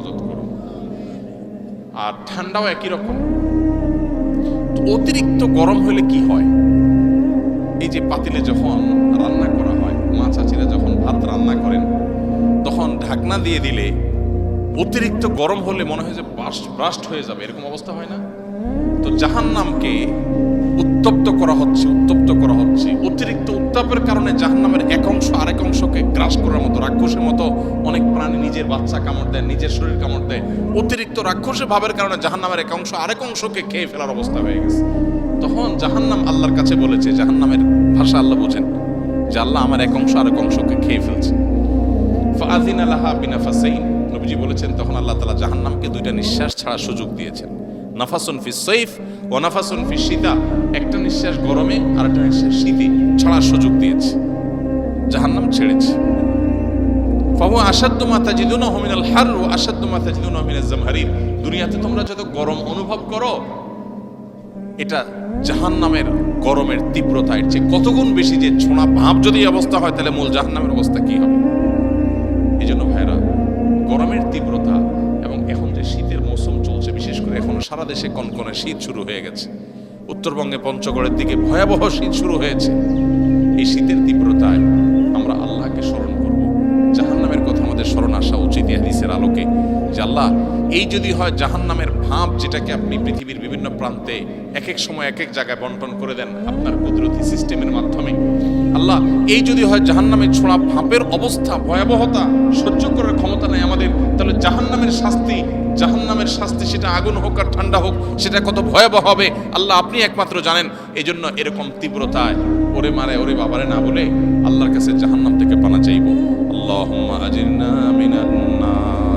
হেফাজত করুন। আর ঠান্ডাও একই রকম। তো অতিরিক্ত গরম হলে কি হয়, এই যে পাতিলে যখন রান্না করা হয়, মা চাচিরা যখন ভাত রান্না করেন তখন ঢাকনা দিয়ে দিলে অতিরিক্ত গরম হলে মনে হয় যে ব্রাস্ট হয়ে যাবে, এরকম অবস্থা হয় না? তো জাহান্নামকে উত্তপ্ত করা হচ্ছে। অতিরিক্ত উত্তাপের কারণে জাহান্নামের এক অংশ আরেক অংশকে গ্রাস করার মতো, রাক্ষসের মতো অনেক প্রাণী নিজের বাচ্চা কামড় দেয়, নিজের শরীর কামড় দেয়। অতিরিক্ত রাক্ষসের ভাবের কারণে জাহান্নামের এক অংশ আরেক অংশকে খেয়ে ফেলার অবস্থা হয়ে গেছে। তখন জাহান্নাম আল্লাহর কাছে বলেছে, জাহান্নামের ভাষা আল্লাহ বুঝেন, যে আল্লাহ আমার এক অংশ আরেক অংশকে খেয়ে ফেলছে। ফাআযিনা লাহা বিনাফাসাইন, নবীজি বলেছেন তখন আল্লাহ তাআলা জাহান্নামকে দুইটা নিঃশ্বাস ছাড়া সুযোগ দিয়েছেন। নাফাসুন ফিস সাইফ ওয়া নাফাসুন ফিস শীতা, একটা নিঃশ্বাস গরমে আর একটা নিঃশ্বাস শীতে ছাড়ার সুযোগ দিয়েছে, জাহান্নাম ছেড়েছে। ফাহুয়া আশাদ্দু মা তাজিদুনাহু মিনাল হার ওয়া আশাদ্দু মা তাজিদুনাহু মিনাজ জামহারির। দুনিয়াতে তোমরা যত গরম অনুভব করো, এটা জাহান্নামের গরমের তীব্রতা এর চেয়ে কত গুণ বেশি। যে ছোঁড়া ভাব যদি অবস্থা হয়, তাহলে মূল জাহান্নামের অবস্থা কি হবে? এই জন্য ভাইরা, গরমের তীব্রতা এবং এখন যে শীতের মৌসুম চলছে, বিশেষ করে এখন সারা দেশে কনকনে শীত শুরু হয়ে গেছে, উত্তরবঙ্গে পঞ্চগড়ের দিকে ভয়াবহ শীত শুরু হয়েছে। এই শীতের তীব্রতায় আমরা আল্লাহকে স্মরণ করব, জাহান্নামের কথা আমাদের স্মরণ আসা উচিত এই হাদিসের আলোকে, যে আল্লাহ এই যদি হয় জাহান্নামের ভাব, যেটাকে আপনি পৃথিবীর বিভিন্ন প্রান্তে এক এক সময় এক এক জায়গায় বন্টন করে দেন আপনার কুদরতি সিস্টেমের মাধ্যমে, আল্লাহ এই যদি হয় জাহান্নামের ছোঁড়া ভাপের অবস্থা, ভয়াবহতা সহ্য করার ক্ষমতা নেই আমাদের, তাহলে জাহান্নামের শাস্তি সেটা আগুন হোক আর ঠান্ডা হোক, সেটা কত ভয়াবহ হবে আল্লাহ আপনি একমাত্র জানেন। এই জন্য এরকম তীব্রতায় ওরে মারে ওরে বাবারে না বলে আল্লাহর কাছে জাহান্নাম থেকে পানা চাইব। আল্লাহুম্মা আজিরনা মিনান নার।